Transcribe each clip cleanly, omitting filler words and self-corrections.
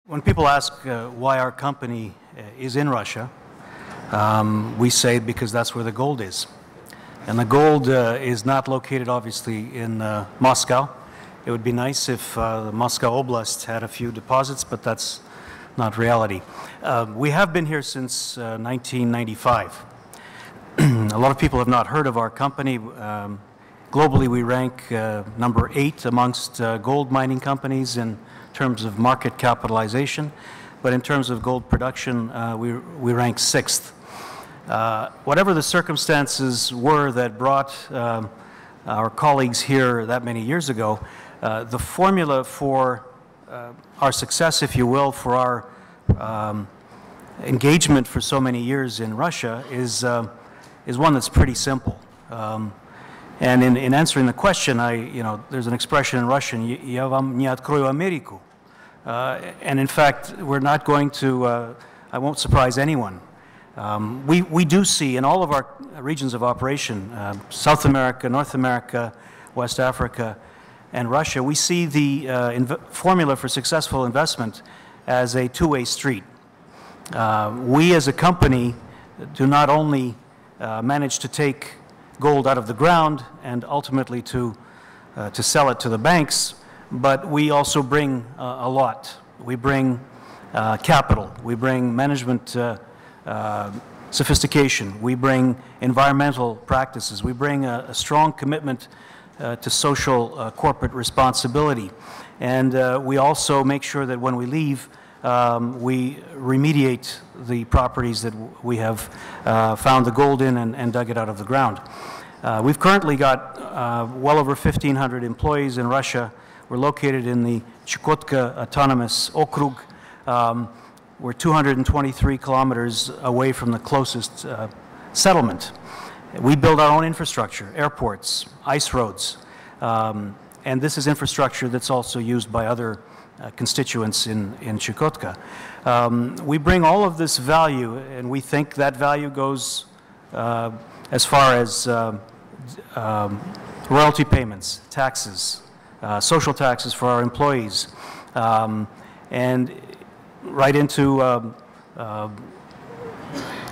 When people ask why our company is in Russia, we say because that's where the gold is. And the gold is not located, obviously, in Moscow. It would be nice if the Moscow Oblast had a few deposits, but that's not reality. We have been here since 1995. A lot of people have not heard of our company. Globally, we rank number 8 amongst gold mining companies in terms of market capitalization, but in terms of gold production, we rank 6th. Whatever the circumstances were that brought our colleagues here that many years ago, the formula for our success, if you will, for our engagement for so many years in Russia is one that's pretty simple. And in answering the question, there's an expression in Russian, "Я вам не открою Америку." And in fact, we're not going to, I won't surprise anyone. We do see in all of our regions of operation, South America, North America, West Africa, and Russia, we see the formula for successful investment as a two-way street. We as a company do not only manage to take gold out of the ground and ultimately to sell it to the banks, but we also bring a lot. We bring capital, we bring management sophistication, we bring environmental practices, we bring a strong commitment to social corporate responsibility. And we also make sure that when we leave, we remediate the properties that we have found the gold in and dug it out of the ground. We've currently got well over 1,500 employees in Russia. We're located in the Chukotka Autonomous Okrug. We're 223 kilometers away from the closest settlement. We build our own infrastructure, airports, ice roads, and this is infrastructure that's also used by other constituents in Chukotka. We bring all of this value, and we think that value goes as far as royalty payments, taxes, social taxes for our employees, and right into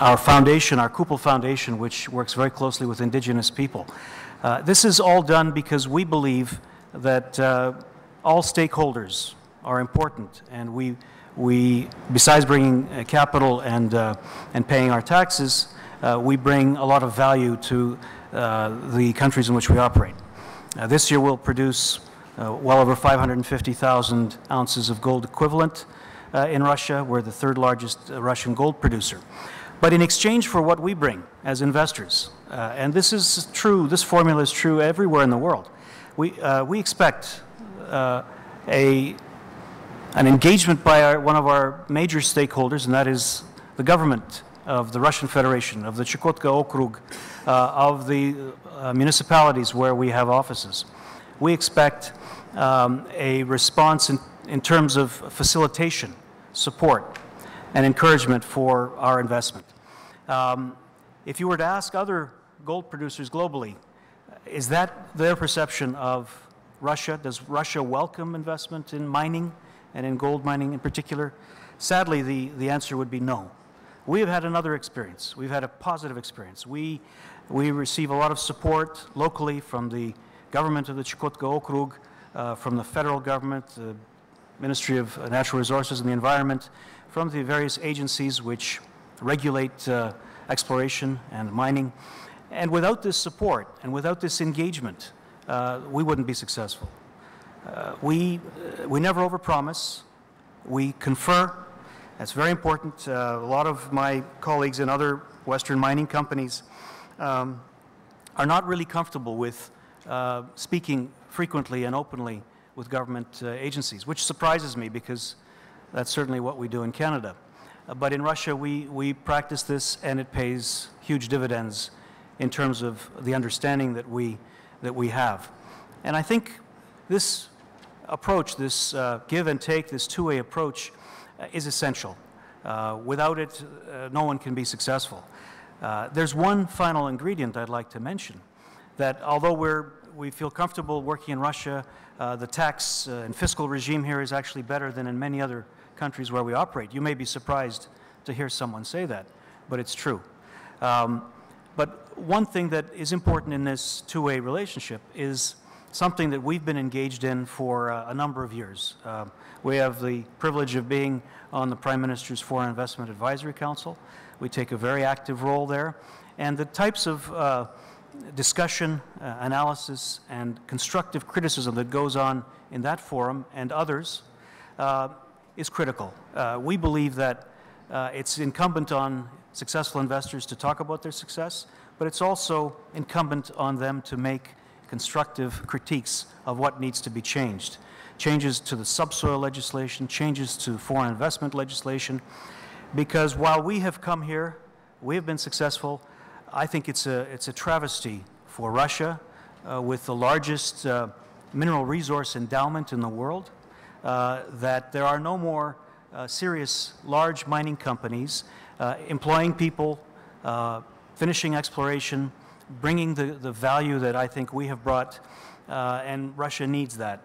our foundation, our Kupol Foundation, which works very closely with indigenous people. This is all done because we believe that all stakeholders are important, and we besides bringing capital and paying our taxes, we bring a lot of value to the countries in which we operate. This year we'll produce well over 550,000 ounces of gold equivalent in Russia. We're the 3rd largest Russian gold producer. But in exchange for what we bring as investors, and this is true, this formula is true everywhere in the world, we expect an engagement by one of our major stakeholders, and that is the government of the Russian Federation, of the Chukotka Okrug, of the municipalities where we have offices. We expect a response in terms of facilitation, support, and encouragement for our investment. If you were to ask other gold producers globally, is that their perception of Russia? Does Russia welcome investment in mining and in gold mining in particular? Sadly, the answer would be no. We have had another experience. We've had a positive experience. We receive a lot of support locally from the government of the Chukotka Okrug, from the federal government, the Ministry of Natural Resources and the Environment, from the various agencies which regulate exploration and mining. And without this support and without this engagement, we wouldn't be successful. We never overpromise. We confer. That's very important. A lot of my colleagues in other Western mining companies are not really comfortable with speaking frequently and openly with government agencies, which surprises me because that's certainly what we do in Canada. But in Russia, we practice this, and it pays huge dividends in terms of the understanding that we have. And I think this approach, this give and take, this two-way approach is essential. Without it, no one can be successful. There's one final ingredient I'd like to mention, that although we feel comfortable working in Russia, the tax and fiscal regime here is actually better than in many other countries where we operate. You may be surprised to hear someone say that, but it's true. But one thing that is important in this two-way relationship is something that we've been engaged in for a number of years. We have the privilege of being on the Prime Minister's Foreign Investment Advisory Council. We take a very active role there. And the types of discussion, analysis, and constructive criticism that goes on in that forum and others is critical. We believe that it's incumbent on successful investors to talk about their success, but it's also incumbent on them to make constructive critiques of what needs to be changed. Changes to the subsoil legislation, changes to foreign investment legislation, because while we have come here, we have been successful, I think it's a travesty for Russia with the largest mineral resource endowment in the world, that there are no more serious large mining companies employing people, finishing exploration, bringing the value that I think we have brought, and Russia needs that.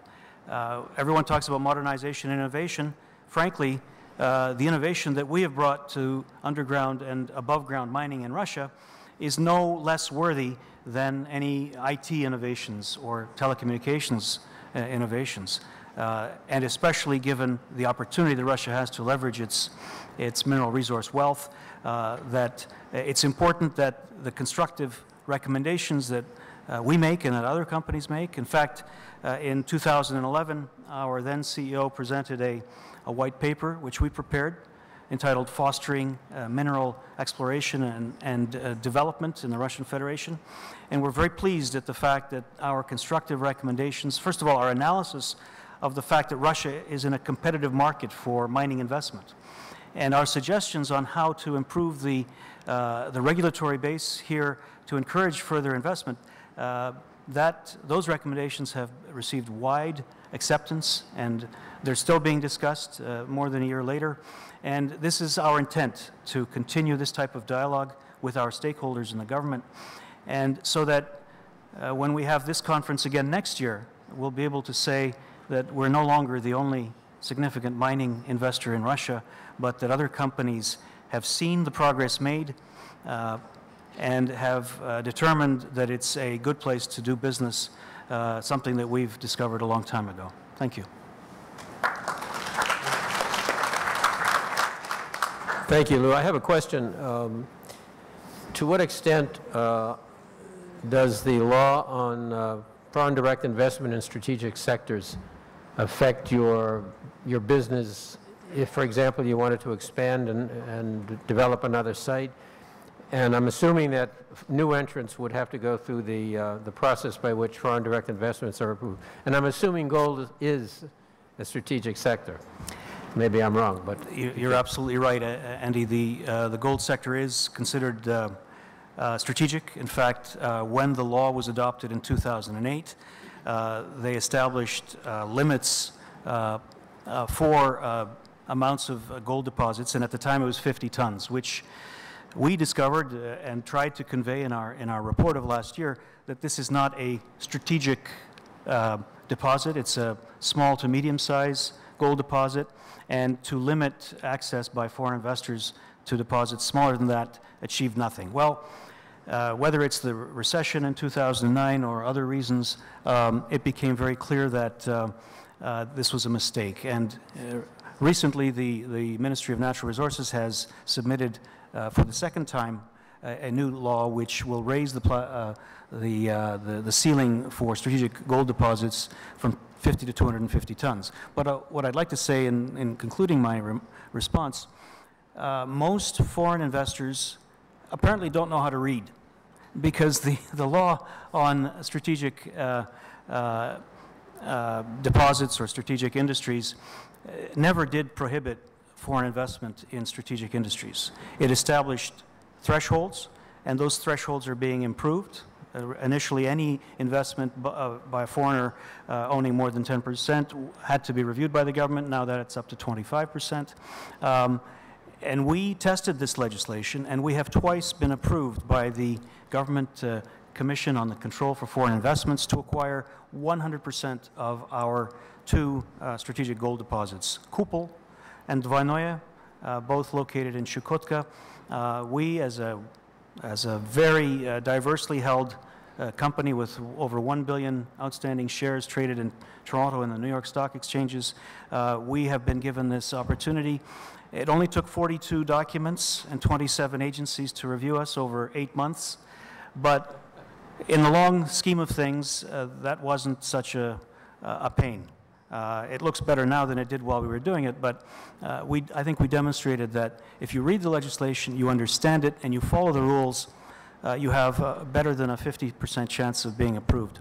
Everyone talks about modernization and innovation. Frankly, the innovation that we have brought to underground and above-ground mining in Russia is no less worthy than any IT innovations or telecommunications innovations, and especially given the opportunity that Russia has to leverage its mineral resource wealth, that it's important that the constructive recommendations that we make and that other companies make. In fact, in 2011, our then CEO presented a white paper which we prepared entitled Fostering Mineral Exploration and Development in the Russian Federation. And we're very pleased at the fact that our constructive recommendations, first of all, our analysis of the fact that Russia is in a competitive market for mining investment, and our suggestions on how to improve the regulatory base here to encourage further investment, those recommendations have received wide acceptance, and they're still being discussed more than a year later. And this is our intent, to continue this type of dialogue with our stakeholders in the government, and so that when we have this conference again next year, we'll be able to say that we're no longer the only significant mining investor in Russia, but that other companies have seen the progress made and have determined that it's a good place to do business, something that we've discovered a long time ago. Thank you. Thank you, Lou. I have a question. To what extent does the law on foreign direct investment in strategic sectors affect your business if, for example, you wanted to expand and develop another site? And I'm assuming that new entrants would have to go through the process by which foreign direct investments are approved. And I'm assuming gold is a strategic sector. Maybe I'm wrong, but you're absolutely right, Andy. The gold sector is considered strategic. In fact, when the law was adopted in 2008, they established limits for amounts of gold deposits, and at the time it was 50 tons, which we discovered and tried to convey in our report of last year that this is not a strategic deposit. It's a small to medium size gold deposit, and to limit access by foreign investors to deposits smaller than that achieved nothing. Well, whether it's the recession in 2009 or other reasons, it became very clear that this was a mistake. And recently, the Ministry of Natural Resources has submitted for the second time a new law which will raise the ceiling for strategic gold deposits from 50 to 250 tons. But what I'd like to say in concluding my response, most foreign investors apparently don't know how to read, because the law on strategic deposits or strategic industries never did prohibit foreign investment in strategic industries. It established thresholds, and those thresholds are being improved. Initially, any investment by a foreigner owning more than 10% had to be reviewed by the government. Now that it's up to 25%. And we tested this legislation, and we have twice been approved by the Government Commission on the Control for Foreign Investments to acquire 100% of our two strategic gold deposits, Kupol and Dvojnoye, both located in Chukotka. We, as a very diversely held company with over 1 billion outstanding shares traded in Toronto and the New York Stock Exchanges, we have been given this opportunity. It only took 42 documents and 27 agencies to review us over 8 months, but in the long scheme of things, that wasn't such a pain. It looks better now than it did while we were doing it, but I think we demonstrated that if you read the legislation, you understand it, and you follow the rules, you have better than a 50% chance of being approved.